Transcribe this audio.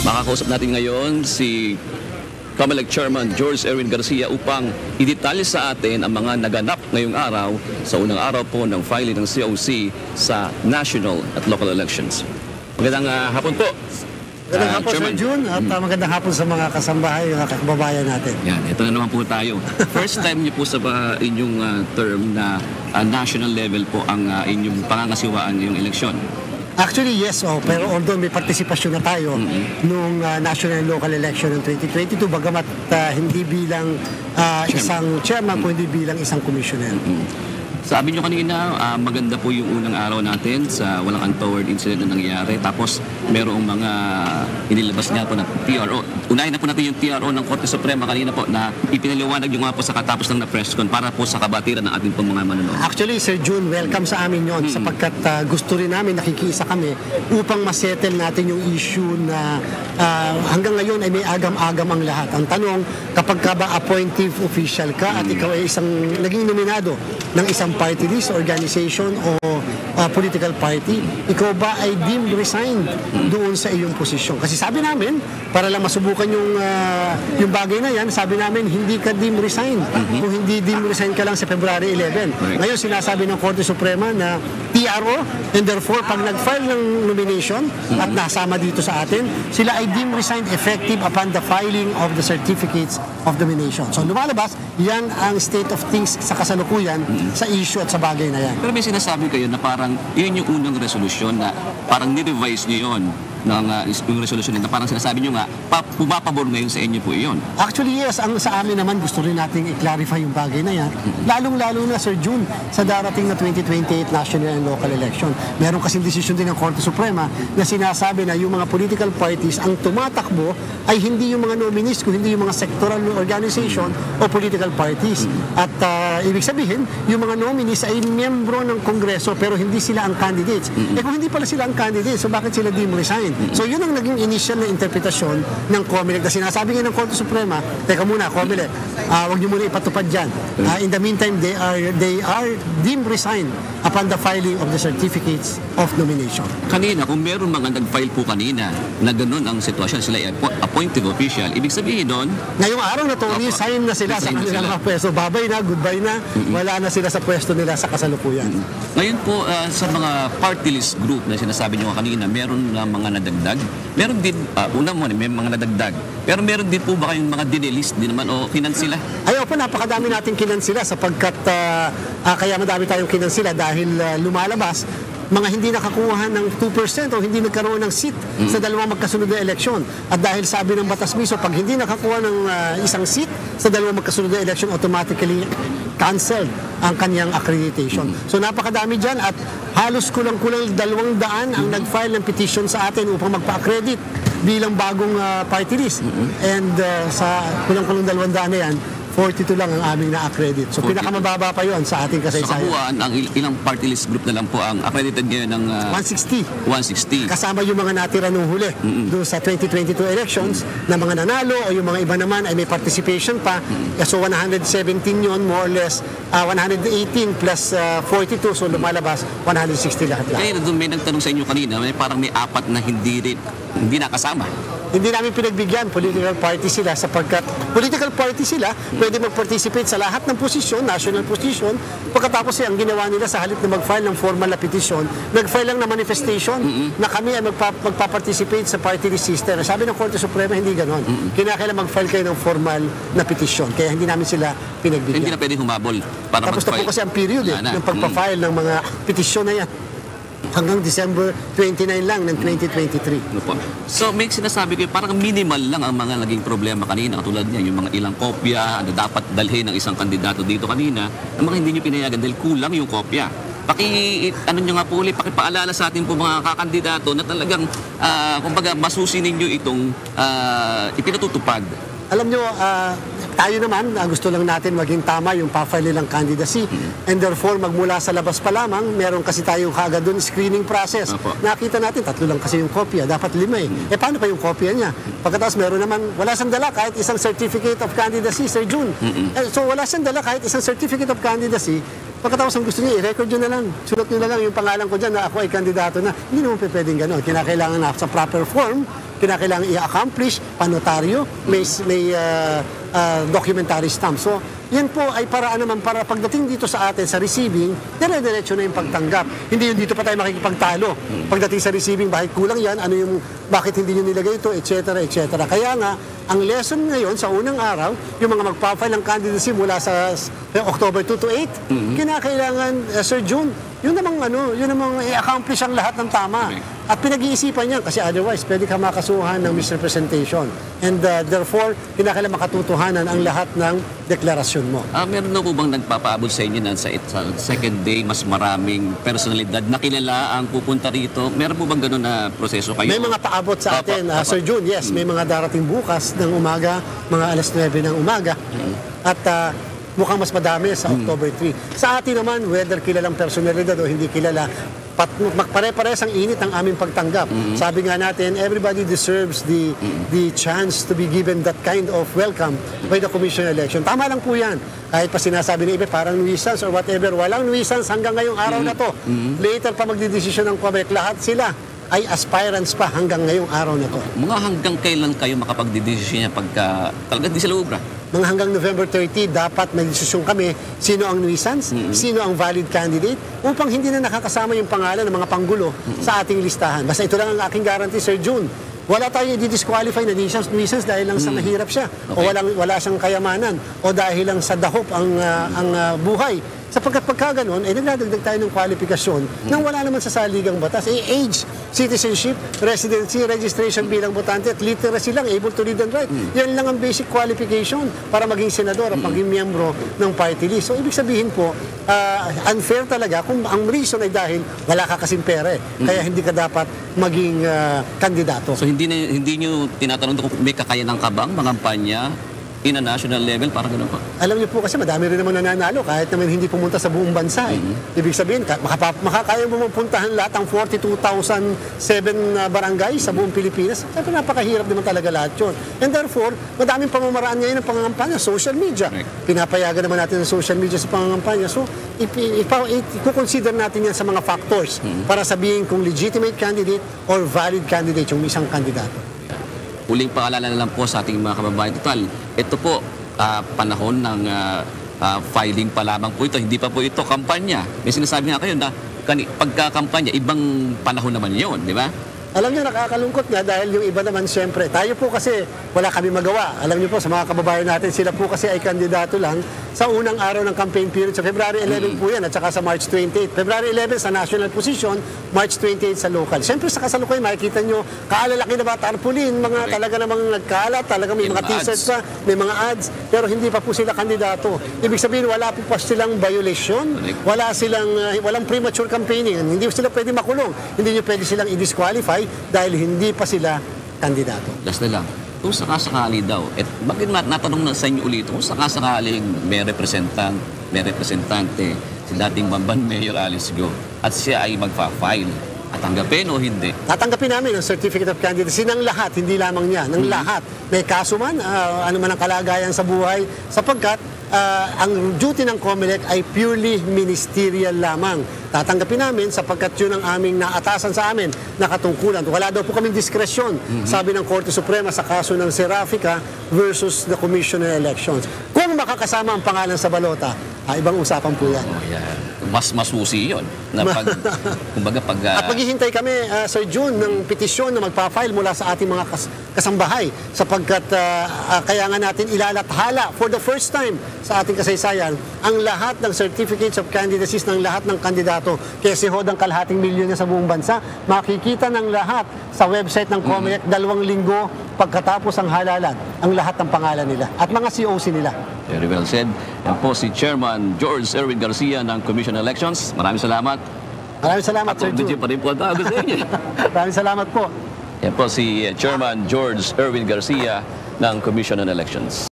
Makakausap natin ngayon si COMELEC Chairman George Erwin Garcia upang idetalye sa atin ang mga naganap ngayong araw sa unang araw po ng filing ng COC sa national at local elections. Magandang hapon po. Magandang hapon, Sir June, at magandang hapon sa mga kasambahay, mga kababayan natin. Yan, ito na naman po tayo. First time niyo po sa inyong term na national level po ang inyong pangangasiwaan ngayong eleksyon. Actually, yes, pero although may partisipasyon na tayo nung national and local election ng 2022, bagamat hindi bilang isang chairman, kundi bilang isang commissioner. Sabi nyo kanina, maganda po yung unang araw natin sa walang untoward incident na nangyari. Tapos, merong mga inilabas nga po na TRO. Unahin na po natin yung TRO ng Korte Suprema kanina po na ipinaliwanag yung nga po sa katapos ng na-press con para po sa kabatiran ng ating mga manonood. Actually, Sir June, welcome sa amin yon sapagkat gusto rin namin, nakikiisa kami upang masettle natin yung issue na hanggang ngayon ay may agam-agam ang lahat. Ang tanong, kapag ka ba appointive official ka at ikaw ay isang naging nominado ng isang party list, organization o political party, ikaw ba ay deemed resigned doon sa iyong posisyon? Kasi sabi namin, para lang masubukan yung bagay na yan, sabi namin, hindi ka deemed resigned. Kung hindi deemed resigned ka lang sa February 11. Ngayon, sinasabi ng Korte Suprema na TRO, and therefore, pag nag-file ng nomination at nasama dito sa atin, sila ay deemed resigned effective upon the filing of the certificates of nomination. So, lumalabas, yan ang state of things sa kasalukuyan sa issue at sa bagay na yan. Pero may sinasabi kayo na parang yun yung unang resolusyon na parang ni-revise nyo yun ng yung resolusyon na parang sinasabi nyo nga, pumapabor ngayon sa inyo po iyon. Actually, yes. Ang sa amin naman, gusto rin nating i-clarify yung bagay na yan. Lalong-lalo na, Sir June, sa darating na 2028 national and local election. Meron kasing desisyon din ng Korte Suprema na sinasabi na yung mga political parties ang tumatakbo ay hindi yung mga nominees, kung hindi yung mga sectoral organization o political parties. At ibig sabihin, yung mga nominees ay miyembro ng Kongreso pero hindi sila ang candidates. Kung hindi pala sila ang candidates, so bakit sila di mo resign? So yun ang naging initial na interpretasyon ng COMELEC na sinasabi nga ng Korte Suprema, teka muna, COMELEC, huwag niyo muna ipatupad dyan. In the meantime, they are deemed resigned upon the filing of the certificates of nomination. Kanina, kung meron mga nag-file po kanina na ganun ang sitwasyon, sila ay appointive official, ibig sabihin doon, ngayong araw na to, resign na sila sa kanilang mga pwesto. Babay na, goodbye na, wala na sila sa pwesto nila sa kasalukuyan. Ngayon po, sa mga party list group na sinasabi nyo kanina, meron na mga nadagdag. Meron din, una mo, may mga nadagdag. Pero meron din po ba kayong mga dinelist din naman o kinansila? Ayaw po, napakadami natin kinansila sapagkat kaya madami tayong kinansila dahil lumalabas mga hindi nakakuha ng 2% o hindi nagkaroon ng seat sa dalawang magkasunod na eleksyon. At dahil sabi ng batas mismo, pag hindi nakakuha ng isang seat sa dalawang magkasunod na eleksyon, automatically canceled ang kanyang accreditation. So napakadami dyan at halos kulang-kulang 200 ang nag-file ng petition sa atin upang magpa-accredit bilang bagong party list. And sa kulang-kulang 200 na yan, 42 lang ang aming na-accredit. So, pinakamababa pa yon sa ating kasaysayan. So, kabuuan, ang ilang party list group na lang po ang accredited ngayon ng 160. 160. Kasama yung mga natira nung huli doon sa 2022 elections na mga nanalo o yung mga iba naman ay may participation pa. So, 117 yon more or less, 118 plus 42. So, lumalabas 160 lahat. Kaya doon may nagtanong sa inyo kanina, may parang may apat na hindi nakasama. Hindi namin pinagbigyan, political party sila sapagkat political party sila, pwede mag-participate sa lahat ng posisyon, national position, pagkatapos ang ginawa nila sa halip na mag-file ng formal na petition, nag-file lang na manifestation na kami ay magpa-participate sa party list system. Sabi ng Korte Suprema, hindi ganon. Kinakailangan mag-file kayo ng formal na petition, kaya hindi namin sila pinagbigyan. Hindi na pwede humabol para tapos na po kasi ang period ng pagpa-file ng mga petition na yan. Hanggang December 29 lang ng 2023. So, may sinasabi kayo, parang minimal lang ang mga naging problema kanina. Katulad niya, yung mga ilang kopya na dapat dalhin ng isang kandidato dito kanina, ang mga hindi nyo pinayagan dahil kulang yung kopya. Nyo nga po ulit, pakipaalala sa atin po mga kakandidato na talagang, kumbaga, masusi ninyo itong ipinatutupad. Alam nyo, tayo naman, gusto lang natin maging tama yung pa-file nilang candidacy. And therefore, magmula sa labas pa lamang, meron kasi tayong kagad doon screening process. Nakita natin, 3 lang kasi yung kopya, dapat 5 paano pa yung kopya niya? Pagkatapos meron naman, wala siyang dala kahit isang certificate of candidacy, Sir June. So wala siyang dala kahit isang certificate of candidacy. Pagkatapos ang gusto niya, i-record nyo na lang. Sulat nyo na lang yung pangalan ko dyan na ako ay kandidato na. Hindi naman pwedeng gano'n. Kinakailangan na sa proper form kinakailangan i-accomplish, panotaryo, may documentary stamp. So, yan po ay paraan naman para pagdating dito sa atin sa receiving, dire-diretso na yung pagtanggap. Hindi yung dito pa tayo makikipagtalo. Pagdating sa receiving, bakit kulang yan? Bakit hindi nyo nilagay ito? Etc. Kaya nga, ang lesson ngayon sa unang araw, yung mga magpa-file ng candidacy mula sa October 2 to 8, kinakailangan, Sir June, yun namang i-accomplish ang lahat ng tama. At pinag-iisipan niya kasi otherwise pwede ka makasuhan ng misrepresentation. And therefore, kinakailangan makatutuhanan ang lahat ng deklarasyon mo. Meron na po bang nagpapaabot sa inyo na sa second day mas maraming personalidad na kilala ang pupunta rito? Meron po bang gano'n na proseso kayo? May mga paabot sa atin, Sir June. Yes, may mga darating bukas ng umaga, mga alas 9 ng umaga. At mukhang mas madami sa October 3. Sa atin naman, whether kilalang personalidad o hindi kilala, pare-pares ang init ang aming pagtanggap. Sabi nga natin, everybody deserves the chance to be given that kind of welcome by the Commission on Election. Tama lang po yan. Kahit pa sinasabi ng iba, parang nuisance or whatever, walang nuisance hanggang ngayong araw na to. Later pa magdidesisyon ng COMELEC, lahat sila ay aspirants pa hanggang ngayong araw na to. Mga hanggang kailan kayo makapagdidesisyon niya pagka talaga di sila ubra? Mga hanggang November 30, dapat may desisyon kami sino ang nuisance, sino ang valid candidate, upang hindi na nakakasama yung pangalan ng mga panggulo sa ating listahan. Basta ito lang ang aking guarantee, Sir June. Wala tayong i-disqualify na nuisance dahil lang sa mahirap siya, o wala siyang kayamanan, o dahil lang sa dahop ang buhay. Sapagkat pagka ganun, nagdadagdag tayo ng kwalifikasyon nang wala naman sa saligang batas. Age, citizenship, residency, registration bilang botante, at literacy lang, able to read and write. Yan lang ang basic qualification para maging senador at maging miyembro ng party list. So, ibig sabihin po, unfair talaga kung ang reason ay dahil wala ka kasing pera kaya hindi ka dapat maging kandidato. So, hindi nyo tinatanong kung may kakayanan ka bang mangampanya in a national level, parang gano'n pa? Alam niyo po kasi madami rin naman nananalo kahit naman hindi pumunta sa buong bansa. Ibig sabihin, makakaya mo mapuntahan lahat ang 42,007 barangay sa buong Pilipinas. Siyempre napakahirap naman talaga lahat yun. And therefore, madaming pamamaraan ngayon ng pangangampanya, social media. Pinapayagan naman natin ang social media sa pangangampanya. So, i-consider natin yan sa mga factors para sabihin kung legitimate candidate or valid candidate yung isang kandidato. Huling paalala na lang po sa ating mga kababayan. Total, ito po, panahon ng filing pa lamang po ito. Hindi pa po ito kampanya. May sinasabi nga kayo na pagka-kampanya, ibang panahon naman yun, di ba? Alam niyo, nakakalungkot nga dahil yung iba naman siyempre, tayo po kasi wala kami magawa. Alam niyo po, sa mga kababayan natin, sila po kasi ay kandidato lang sa unang araw ng campaign period. Sa February 11 po yan at saka sa March 28. February 11 sa national position, March 28 sa local. Siyempre sa kasalukuyan, makikita niyo, kaalalaki na ba tarpaulin, mga talaga namang nagkalat, talaga may mga t-shirts pa, may mga ads, pero hindi pa po sila kandidato. Ibig sabihin, wala po pa silang violation, walang premature campaigning, hindi sila pwede makulong, hindi nyo pwede silang i-disqualify dahil hindi pa sila kandidato. Last na lang, kung sakasakali daw, at bakit natanong na sa inyo ulit, kung sakasakaling may representante, si dating Bamban Mayor Alice Go, at siya ay magpa-file, at tanggapin o hindi? Tatanggapin namin ang Certificate of Candidacy ng lahat, hindi lamang niya, ng lahat. May kaso man, ano man ang kalagayan sa buhay, sapagkat ang duty ng COMELEC ay purely ministerial lamang. Tatanggapin namin sapagkat yun ang aming naatasan sa amin na katungkulan. Wala daw po kaming diskresyon, sabi ng Korte Suprema sa kaso ng Serafica versus the Commission on Elections. Kung makakasama ang pangalan sa balota, ibang usapan po yan. Mas masusi yun. Na At maghihintay kami, Sir June, ng petisyon na magpa-file mula sa ating mga kasambahay sapagkat kaya nga natin ilalathala for the first time sa ating kasaysayan ang lahat ng certificates of candidacies ng lahat ng kandidato. Kaya si Hod ang kalahating milyon na sa buong bansa, makikita ng lahat sa website ng COMELEC 2 linggo pagkatapos ang halalan ang lahat ng pangalan nila at mga COC nila. Very well said. Yan po si Chairman George Erwin Garcia ng Commission on Elections. Maraming salamat. Maraming salamat, Sir June. Pa rin po ang tawag sa inyo. Maraming salamat po. Yan po si Chairman George Erwin Garcia ng Commission on Elections.